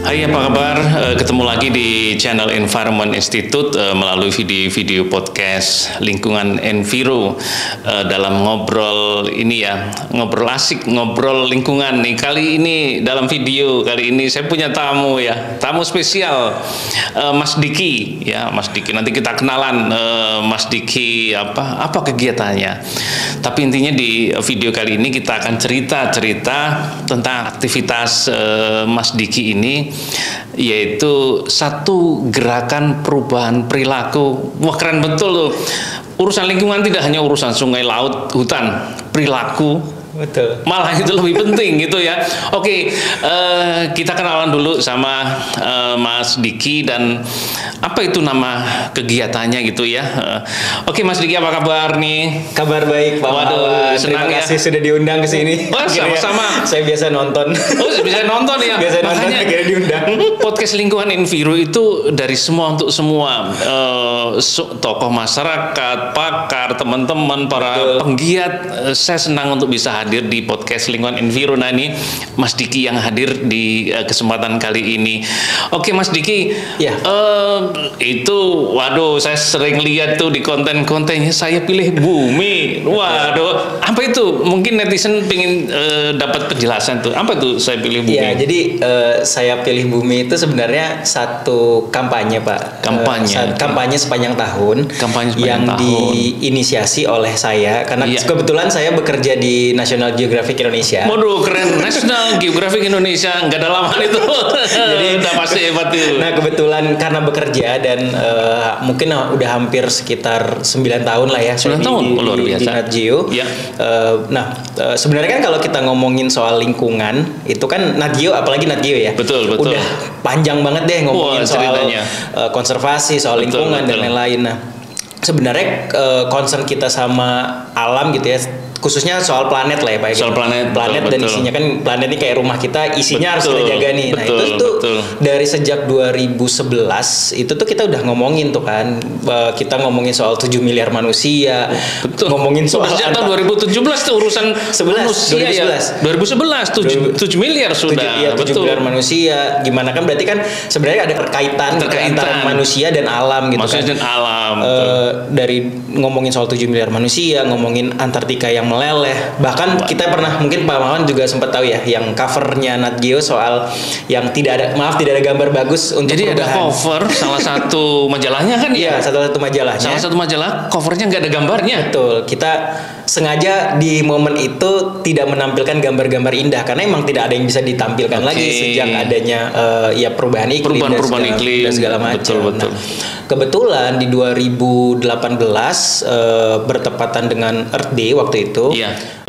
Hai, apa kabar? Ketemu lagi di channel Environment Institute melalui video-video podcast lingkungan Enviro dalam ngobrol ini ya, ngobrol asik, ngobrol lingkungan nih. Kali ini dalam video kali ini saya punya tamu ya, tamu spesial, Mas Diki ya, Mas Diki. Nanti kita kenalan Mas Diki apa kegiatannya. Tapi intinya di video kali ini kita akan cerita tentang aktivitas Mas Diki ini, yaitu satu gerakan perubahan perilaku. Wah, keren betul loh. Urusan lingkungan tidak hanya urusan sungai, laut, hutan, perilaku. Betul. Malah itu lebih penting gitu ya. Oke, kita kenalan dulu sama Mas Diki dan apa itu nama kegiatannya gitu ya. Oke, Mas Diki, apa kabar nih? Kabar baik, Pak. Waduh, senang terima ya. kasih sudah diundang ke sini. Oh, sama-sama. Saya biasa nonton. Oh, bisa nonton ya. Biasa nonton, Makanya akhirnya diundang. Podcast lingkungan Enviro itu dari semua untuk semua, tokoh masyarakat, pakar, teman-teman, para penggiat. Saya senang untuk bisa hadir di podcast lingkungan Enviro. Nah, ini Mas Diki yang hadir di kesempatan kali ini. Oke, Mas Diki, ya. Itu waduh, saya sering lihat tuh di konten-kontennya, saya pilih bumi. Waduh, apa itu? Mungkin netizen pengen dapat penjelasan tuh. Apa tuh saya pilih bumi? Ya, jadi saya pilih bumi itu sebenarnya satu kampanye, Pak. Kampanye sepanjang tahun. Kampanye sepanjang yang tahun. diinisiasi oleh saya karena Iya. kebetulan saya bekerja di National Geographic Indonesia. Waduh, keren. National Geographic Indonesia, nggak ada lawan itu. Jadi udah pasti hebat itu. Nah, kebetulan karena bekerja dan mungkin udah hampir sekitar 9 tahun lah ya. 9 tahun, luar biasa. Di Nat Geo. Ya. Sebenarnya kan kalau kita ngomongin soal lingkungan, itu kan Nat Geo, apalagi Nat Geo ya. Betul. Udah panjang banget deh ngomongin soal konservasi, soal lingkungan dan lain-lain. Nah, sebenarnya concern kita sama alam gitu ya, khususnya soal planet lah ya Pak. Soal planet dan isinya kan planet ini kayak rumah kita, isinya harus kita jaga nih. Nah, itu tuh dari sejak 2011 itu tuh kita udah ngomongin tuh kan, kita ngomongin soal 7 miliar manusia. Betul. Ngomongin soal sejak tahun 2017 tuh urusan 11, manusia 2011. ya. 7 miliar sudah. 7 miliar manusia. Gimana kan berarti kan sebenarnya ada keterkaitan antara manusia dan alam gitu. Manusia kan. dan alam. Dari ngomongin soal 7 miliar manusia, ngomongin Antartika yang meleleh. Bahkan kita pernah, mungkin Pak Mawan juga sempat tahu ya, yang covernya Nat Geo soal yang tidak ada gambar bagus untuk jadi perubahan. ada cover salah satu majalahnya kan ya? Iya, satu majalahnya. Salah satu majalah covernya nggak ada gambarnya. Betul. Kita sengaja di momen itu tidak menampilkan gambar-gambar indah karena emang tidak ada yang bisa ditampilkan lagi sejak adanya ya perubahan iklim dan segala macam. Betul. Nah, kebetulan di 2018 bertepatan dengan Earth Day waktu itu,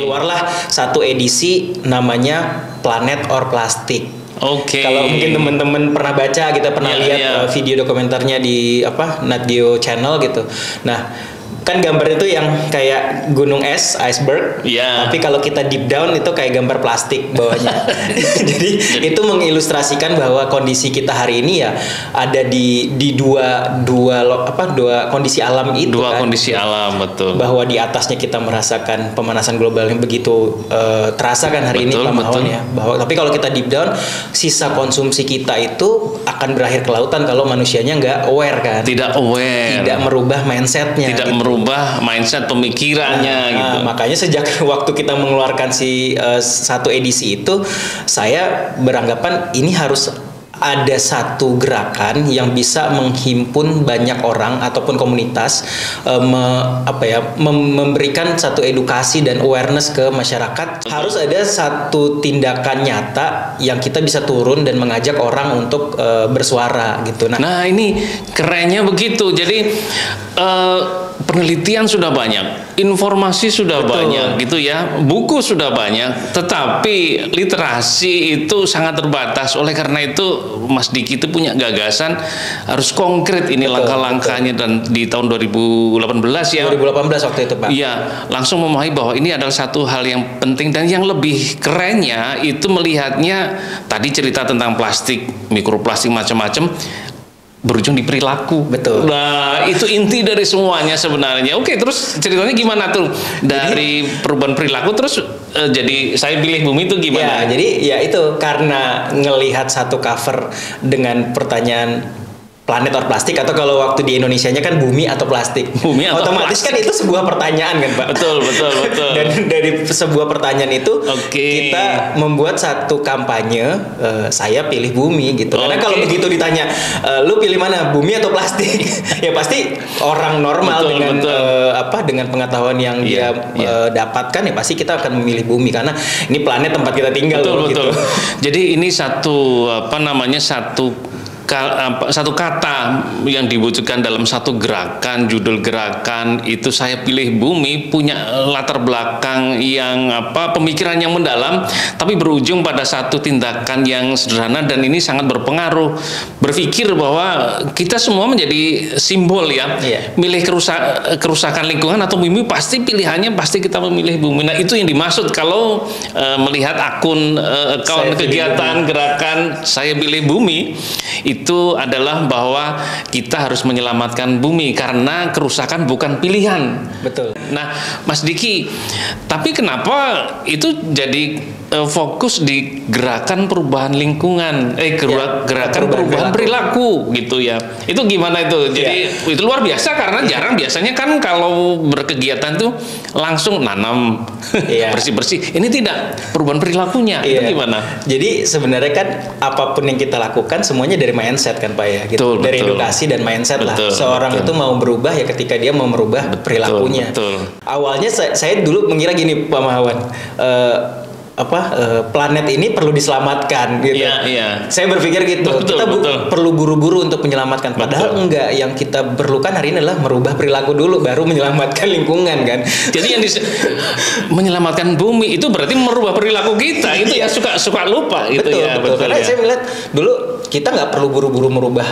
keluarlah satu edisi namanya Planet or Plastic. Oke. Kalau mungkin teman-teman pernah baca, kita pernah lihat video dokumenternya di Nat Geo Channel gitu. Nah, kan gambar itu yang kayak gunung es, iceberg. Tapi kalau kita deep down itu kayak gambar plastik bawahnya. Jadi itu mengilustrasikan bahwa kondisi kita hari ini ya ada di dua kondisi alam itu. Kondisi alam, betul. Bahwa di atasnya kita merasakan pemanasan global yang begitu terasa kan hari ini Pak Mahon ya. Tapi kalau kita deep down, sisa konsumsi kita itu akan berakhir ke lautan kalau manusianya nggak aware kan. Tidak aware. Tidak merubah mindsetnya. Tidak merubah mindset pemikirannya gitu. Makanya sejak waktu kita mengeluarkan satu edisi itu, saya beranggapan ini harus ada satu gerakan yang bisa menghimpun banyak orang ataupun komunitas, memberikan satu edukasi dan awareness ke masyarakat. Harus ada satu tindakan nyata yang kita bisa turun dan mengajak orang untuk bersuara gitu. Nah, ini kerennya begitu. Jadi penelitian sudah banyak, informasi sudah banyak gitu ya, buku sudah banyak, tetapi literasi itu sangat terbatas. Oleh karena itu Mas Diki itu punya gagasan harus konkret ini langkah-langkahnya, dan di tahun 2018 ya. 2018 waktu itu Pak. Iya, langsung memahami bahwa ini adalah satu hal yang penting, dan yang lebih kerennya itu melihatnya tadi cerita tentang plastik, mikroplastik macam-macam. berujung di perilaku. Betul. Nah, itu inti dari semuanya sebenarnya. Oke, terus ceritanya gimana tuh? Dari perubahan perilaku terus jadi saya pilih bumi itu gimana? Ya, jadi ya itu karena ngelihat satu cover dengan pertanyaan planet or plastik, atau kalau waktu di Indonesianya kan bumi atau plastik. Bumi atau otomatis plastik. Kan itu sebuah pertanyaan kan, Pak. Betul. Dan dari sebuah pertanyaan itu kita membuat satu kampanye, saya pilih bumi gitu. Karena kalau begitu ditanya, lu pilih mana, bumi atau plastik? Ya pasti orang normal dengan pengetahuan yang dia dapatkan, ya pasti kita akan memilih bumi karena ini planet tempat kita tinggal. Betul. Jadi ini satu satu kata yang diwujudkan dalam satu gerakan, judul gerakan itu saya pilih bumi, punya latar belakang yang pemikiran yang mendalam, tapi berujung pada satu tindakan yang sederhana dan ini sangat berpengaruh. Berpikir bahwa kita semua menjadi simbol ya, milih kerusakan lingkungan atau bumi, pasti pilihannya pasti kita memilih bumi. Nah, itu yang dimaksud kalau melihat akun kegiatan gerakan saya pilih bumi, itu adalah bahwa kita harus menyelamatkan bumi karena kerusakan bukan pilihan. Betul. Nah, Mas Diki, tapi kenapa itu jadi fokus di gerakan perubahan lingkungan, gerakan perubahan perilaku gitu ya? Itu gimana itu? Jadi itu luar biasa karena jarang biasanya kan kalau berkegiatan tuh langsung nanam bersih-bersih. Ini tidak, perubahan perilakunya. Itu gimana? Jadi sebenarnya kan apapun yang kita lakukan semuanya dari mindset kan Pak ya, gitu. Dari edukasi dan mindset lah. Seorang itu mau berubah ya ketika dia mau merubah perilakunya. Awalnya saya dulu mengira gini Pak Mahawan, planet ini perlu diselamatkan gitu. Saya berpikir gitu. Kita perlu buru-buru untuk menyelamatkan. Padahal enggak. Yang kita perlukan hari ini adalah merubah perilaku dulu, baru menyelamatkan lingkungan kan. Jadi yang menyelamatkan bumi itu berarti merubah perilaku kita. Itu ya suka lupa gitu. Betul. Karena saya melihat dulu kita nggak perlu buru-buru merubah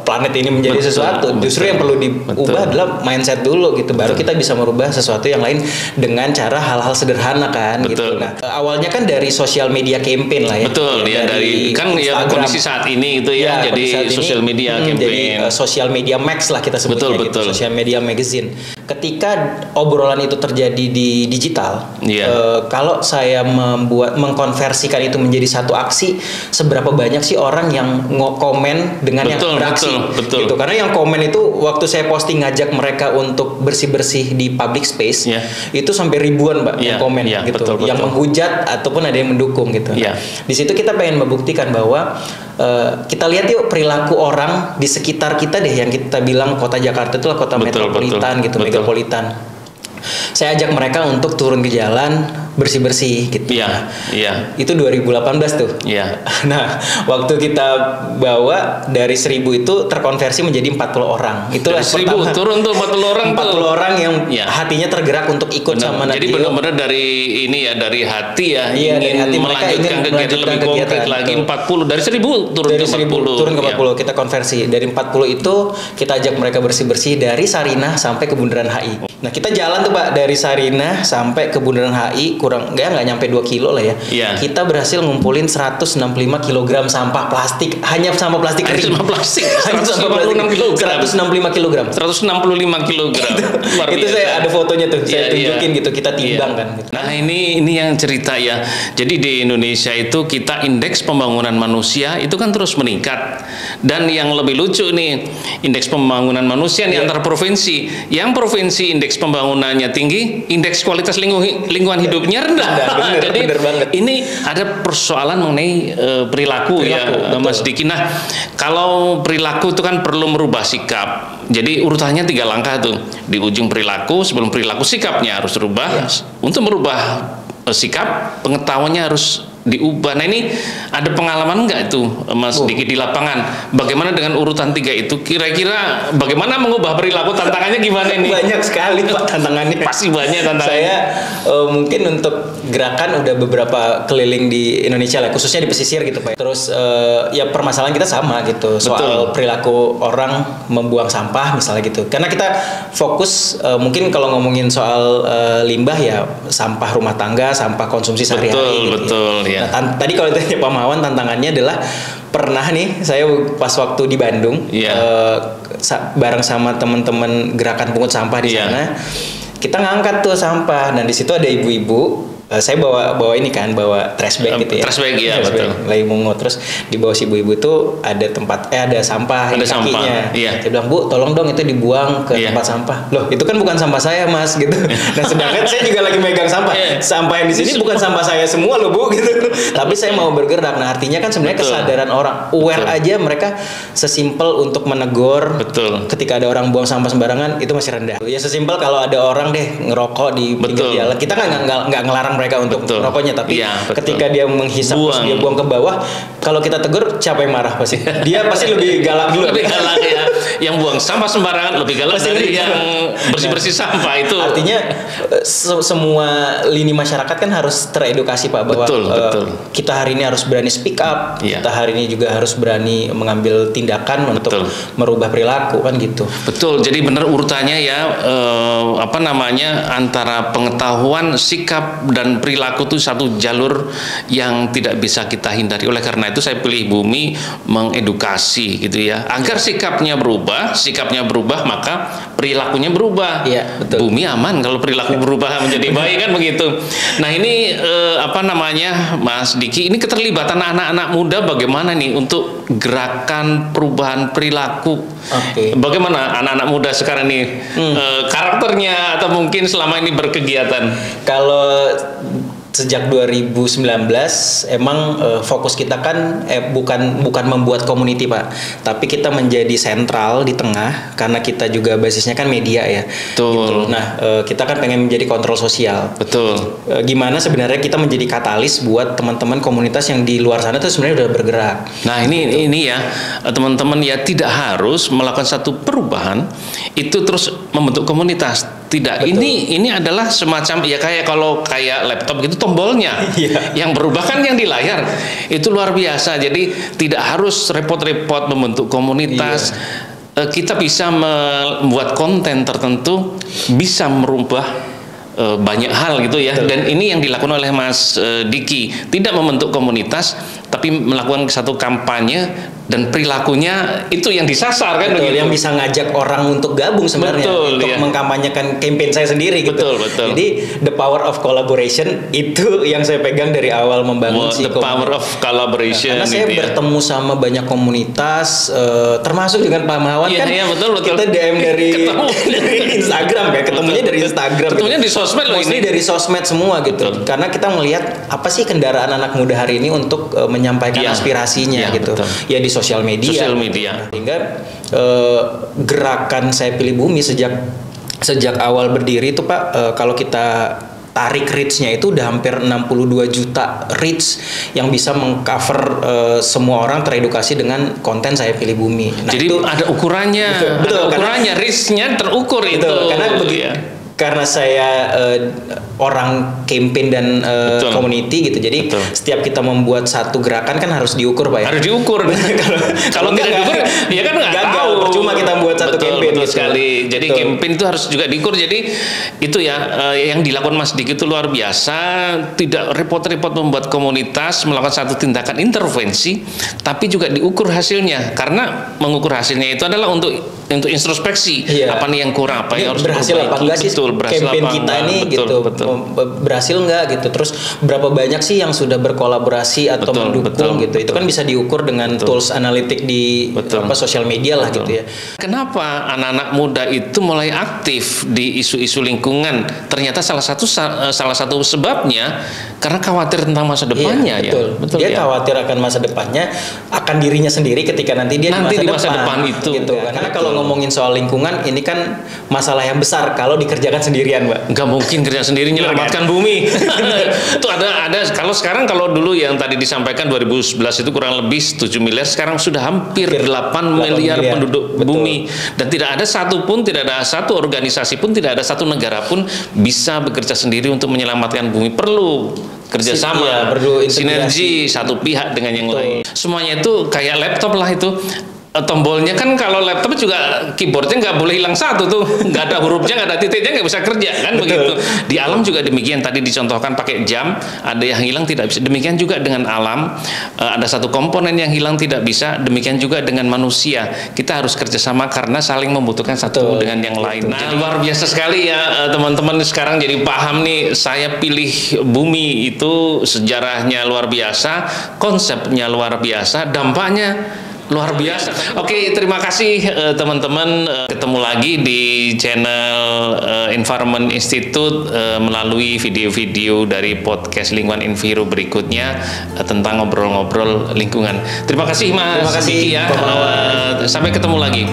planet ini menjadi sesuatu. Justru yang perlu diubah adalah mindset dulu gitu. Baru kita bisa merubah sesuatu yang lain dengan cara hal-hal sederhana kan gitu. Nah, awalnya kan dari sosial media campaign lah ya. Dari kan ya kondisi saat ini itu jadi sosial media campaign. Jadi sosial media max lah kita sebutnya gitu. Sosial media magazine. Ketika obrolan itu terjadi di digital, kalau saya mengkonversikan itu menjadi satu aksi, seberapa banyak sih orang yang komen dengan yang beraksi gitu. Karena yang komen itu waktu saya posting ngajak mereka untuk bersih-bersih di public space, itu sampai ribuan Mbak yang komen gitu. Yang menghujat ataupun ada yang mendukung gitu. Nah, di situ kita pengen membuktikan bahwa kita lihat yuk perilaku orang di sekitar kita deh, yang kita bilang kota Jakarta itu lah kota metropolitan gitu, megapolitan. Saya ajak mereka untuk turun ke jalan bersih-bersih gitu. Itu 2018 tuh. Nah, waktu kita bawa dari 1000 itu terkonversi menjadi 40 orang. Itulah dari 1000 turun tuh 40 orang. 40 orang yang hatinya tergerak untuk ikut sama Nadio. Jadi benar-benar dari ini ya, dari hati ya, ingin hati melanjutkan kegiatan lebih konkret lagi. 40 dari 1000 turun dari ke 40. Turun ke 40 kita konversi. Dari 40 itu kita ajak mereka bersih-bersih dari Sarinah sampai ke Bundaran HI. Nah, kita jalan tuh Pak dari Sarinah sampai ke Bundaran HI, nggak nyampe 2 kilo lah ya. Kita berhasil ngumpulin 165 kg sampah plastik, hanya sampah plastik kering. Sampah plastik. 165 kg. Itu saya ada fotonya tuh, saya tunjukin gitu, kita timbang kan. Gitu. Nah, ini yang cerita ya. Jadi di Indonesia itu kita indeks pembangunan manusia itu kan terus meningkat. Dan yang lebih lucu nih, indeks pembangunan manusia nih antar provinsi. Yang provinsi indeks pembangunannya tinggi, indeks kualitas lingkungan hidupnya rendah. Jadi ini ada persoalan mengenai perilaku ya, Mas Diki. Nah, kalau perilaku itu kan perlu merubah sikap. Jadi urutannya 3 langkah tuh. Di ujung perilaku, sebelum perilaku sikapnya harus berubah. Untuk merubah sikap, pengetahuannya harus diubah. Nah, ini ada pengalaman nggak itu Mas Diki di lapangan? Bagaimana dengan urutan 3 itu? Kira-kira bagaimana mengubah perilaku? Tantangannya gimana ini? Banyak sekali Pak tantangannya. Pasti banyak tantangannya. Saya mungkin untuk gerakan udah beberapa keliling di Indonesia lah, khususnya di pesisir gitu Pak. Terus ya permasalahan kita sama gitu, soal perilaku orang membuang sampah misalnya gitu. Karena kita fokus mungkin kalau ngomongin soal limbah ya sampah rumah tangga, sampah konsumsi sehari-hari. Betul. Iya. Nah, tadi kalau ditanya Pak Mawan, tantangannya adalah pernah nih saya pas waktu di Bandung bareng sama teman-teman gerakan pungut sampah di sana, kita ngangkat tuh sampah, dan di situ ada ibu-ibu. Saya bawa ini kan, bawa trash bag gitu ya. Trash bag ya, betul. Lagi mungut, terus di bawah si ibu-ibu itu ada tempat ada sampah di kakinya. Iya. Saya bilang, "Bu, tolong dong itu dibuang ke tempat sampah." Loh, itu kan bukan sampah saya, Mas, gitu. Dan sedangkan saya juga lagi megang sampah. Sampah yang di sini bukan sampah saya semua loh, Bu, gitu. Tapi saya mau bergerak. Nah, artinya kan sebenarnya kesadaran orang, aware aja mereka sesimpel untuk menegur. Betul. Ketika ada orang buang sampah sembarangan itu masih rendah. Ya sesimpel kalau ada orang deh ngerokok di pinggir jalan, kita kan nggak ngelarang mereka untuk rokoknya, tapi ketika dia menghisap terus dia buang ke bawah, kalau kita tegur siapa yang marah pasti? Dia pasti lebih galak dulu. Lebih galak ya. Yang buang sampah sembarangan lebih galak dari yang bersih-bersih sampah itu. Artinya semua lini masyarakat kan harus teredukasi, Pak, bahwa kita hari ini harus berani speak up, kita hari ini juga harus berani mengambil tindakan untuk merubah perilaku, kan gitu. Betul. Jadi benar urutannya ya, antara pengetahuan, sikap dan perilaku itu satu jalur yang tidak bisa kita hindari. Oleh karena itu saya pilih Bumi mengedukasi gitu ya, agar sikapnya berubah maka perilakunya berubah. Betul. Bumi aman kalau perilaku berubah menjadi baik, kan begitu. Nah, ini Mas Diki, ini keterlibatan anak-anak muda bagaimana nih untuk gerakan perubahan perilaku? Bagaimana anak-anak muda sekarang ini karakternya, atau mungkin selama ini berkegiatan? Kalau sejak 2019 emang fokus kita kan bukan membuat community, Pak, tapi kita menjadi sentral di tengah karena kita juga basisnya kan media ya. Betul. Gitu. Nah, kita kan pengen menjadi kontrol sosial. Betul. Gimana sebenarnya kita menjadi katalis buat teman-teman komunitas yang di luar sana tuh sebenarnya udah bergerak. Nah, ini ya teman-teman ya, tidak harus melakukan satu perubahan itu terus membentuk komunitas. Tidak. Betul. Ini adalah semacam ya kayak laptop gitu, tombolnya. Yang berubah kan yang di layar. Itu luar biasa. Jadi tidak harus repot-repot membentuk komunitas. Kita bisa membuat konten tertentu, bisa merubah banyak hal gitu ya. Betul. Dan ini yang dilakukan oleh Mas Diki, tidak membentuk komunitas tapi melakukan satu kampanye, dan perilakunya itu yang disasar, kan? Betul, yang bisa ngajak orang untuk gabung sebenarnya. Untuk mengkampanyekan campaign saya sendiri gitu. Betul. Jadi the power of collaboration itu yang saya pegang dari awal membangun the power of collaboration. Karena saya bertemu sama banyak komunitas, termasuk dengan Pak Mawan kan. Iya, betul. Kita DM dari Instagram kan, ketemunya dari Instagram. Ketemunya di sosmed loh ini. Dari sosmed semua gitu. Betul. Karena kita melihat apa sih kendaraan anak muda hari ini untuk menyampaikan aspirasinya gitu. Betul. Ya di sosial media. Sehingga gerakan Saya Pilih Bumi sejak awal berdiri itu, Pak, kalau kita tarik reach-nya itu udah hampir 62 juta reach yang bisa mengcover semua orang teredukasi dengan konten Saya Pilih Bumi. Nah, jadi itu ada ukurannya. Betul, ada ukurannya, reach-nya terukur. Betul, itu. Karena begitu. Karena saya orang campaign dan community gitu, jadi setiap kita membuat satu gerakan kan harus diukur, Pak ya. Harus diukur. Kalau tidak diukur, ya kan nggak tahu. Percuma kita buat satu campaign. Betul sekali. Jadi campaign itu harus juga diukur. Jadi itu ya yang dilakukan Mas Diki itu luar biasa. Tidak repot-repot membuat komunitas, melakukan satu tindakan intervensi, tapi juga diukur hasilnya. Karena mengukur hasilnya itu adalah untuk introspeksi. Apa nih yang kurang, apa yang harus berhasil apa enggak sih campaign kita ini gitu. Berhasil nggak gitu, terus berapa banyak sih yang sudah berkolaborasi atau mendukung gitu. Itu kan bisa diukur dengan tools analitik di sosial media lah gitu ya. Kenapa anak-anak muda itu mulai aktif di isu-isu lingkungan? Ternyata salah satu sebabnya karena khawatir tentang masa depannya. Betul. Dia khawatir akan masa depannya, akan dirinya sendiri ketika nanti dia di masa depan itu gitu. Karena kalau ngomongin soal lingkungan ini kan masalah yang besar kalau dikerjakan sendirian, Mbak. Nggak mungkin kerja sendiri menyelamatkan bumi. Itu ada kalau dulu yang tadi disampaikan 2011 itu kurang lebih 7 miliar, sekarang sudah hampir 8 miliar penduduk bumi, dan tidak ada satu organisasi pun, tidak ada satu negara pun bisa bekerja sendiri untuk menyelamatkan bumi. Perlu kerjasama, sinergi satu pihak dengan yang lain. Semuanya itu kayak laptop lah itu. tombolnya kan kalau laptop juga keyboardnya nggak boleh hilang satu tuh, nggak ada hurufnya, nggak ada titiknya, nggak bisa kerja kan. Begitu. Di alam juga demikian, tadi dicontohkan pakai jam, ada yang hilang tidak bisa. Demikian juga dengan alam, ada satu komponen yang hilang tidak bisa. Demikian juga dengan manusia, kita harus kerjasama karena saling membutuhkan satu dengan yang lain. Nah, luar biasa sekali ya teman-teman, sekarang jadi paham nih. Saya pilih bumi itu sejarahnya luar biasa, konsepnya luar biasa, dampaknya luar biasa. Oke, terima kasih teman-teman. Ketemu lagi di channel Environment Institute melalui video-video dari podcast Lingkungan Enviro berikutnya tentang ngobrol-ngobrol lingkungan. Terima kasih Mas. Terima kasih Diki ya. Sampai ketemu lagi.